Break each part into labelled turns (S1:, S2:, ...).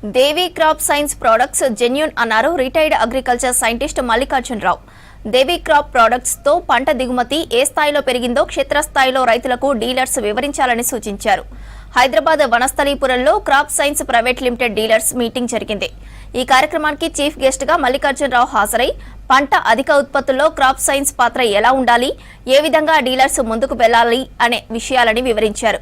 S1: దేవి crop science products genuine అన్నారు retired agriculture scientist Mallikarjun రావు. దేవి crop products తో పంట దిగుమతి ఏ స్థాయిలో పెరిగిందో క్షేత్రస్థాయిలో రైతులకు డీలర్స్ వివరించాలని సూచించారు. హైదరాబాద్ వనస్థలీపురంలో crop science private limited dealers meeting జరిగింది. ఈ కార్యక్రమానికి చీఫ్ గెస్ట్ గా మల్లికార్జున్ రావు హాజరై పంట అధిక ఉత్పత్తుల్లో క్రాప్ సైన్స్ పాత్ర ఎలా ఉండాలి, ఏ విధంగా డీలర్స్ ముందుకు వెళ్లాలి అనే విషయాలని వివరించారు.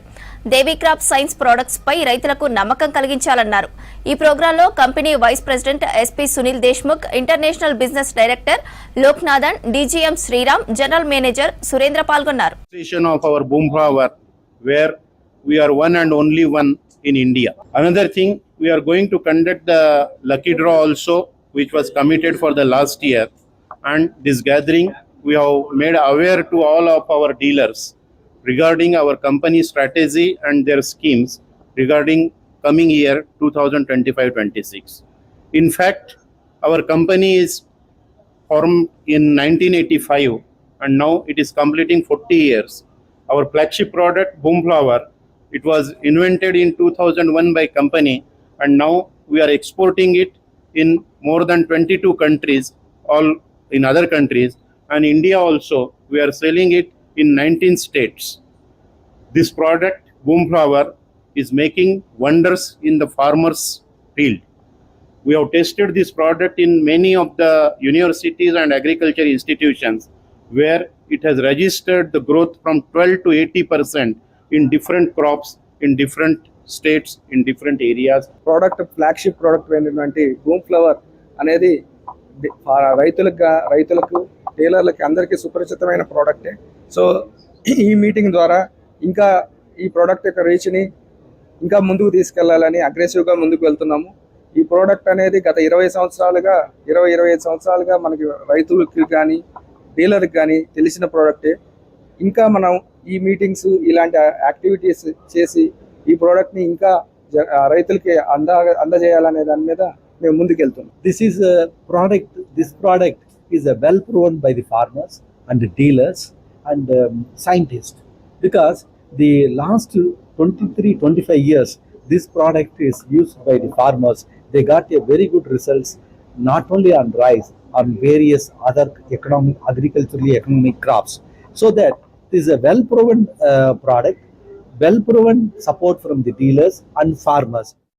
S1: దేవి క్రాప్ సైన్స్ ప్రొడక్ట్స్ పై రైతులకు నమ్మకం కలిగించాలన్నారు. ఈ ప్రోగ్రాంలో company vice president SP Sunil Deshmukh, international business director Loknathan, DGM Sriram, general manager Surendra పాల్గొన్నారు.
S2: We are one and only one in India. Another thing, we are going to conduct the lucky draw also, which was committed for the last year. And this gathering, we have made aware to all of our dealers regarding our company strategy and their schemes regarding coming year 2025-26. In fact, our company is formed in 1985 and now it is completing 40 years. Our flagship product, Boomflower, it was invented in 2001 by company and now we are exporting it in more than 22 countries, all in other countries, and India also we are selling it in 19 states. This product, Boomflower, is making wonders in the farmers field. We have tested this product in many of the universities and agriculture institutions where it has registered the growth from 12 to 80% in different crops, in different states, in different areas.
S3: Product flagship product ఏంటంటే boom flower అనేది రైతులకు టైలర్లకి అందరికీ సుపరిచితమైన ప్రోడక్టే. So ఈ meeting ద్వారా ఇంకా ఈ product యొక్క రీచ్ని ఇంకా ముందుకు తీసుకెళ్లాలని అగ్రెసివ్గా ముందుకు వెళ్తున్నాము. ఈ ప్రోడక్ట్ అనేది గత 25 సంవత్సరాలుగా మనకి రైతులకి కానీ డీలర్కి కానీ తెలిసిన ప్రోడక్టే. ఇంకా మనం ఈ మీటింగ్స్ ఇలాంటి యాక్టివిటీస్ చేసి ఈ ప్రోడక్ట్ని ఇంకా రైతులకి అందజేయాలనే దాని మీద మేము ముందుకెళ్తున్నాం.
S4: This product is well proven by the farmers and the dealers and scientists, because the last 23-25 years this product is used by the farmers. They got a very good results, not only on rice, on various other agriculturally economic crops. So that this is a well proven product, well proven support from the dealers and farmers.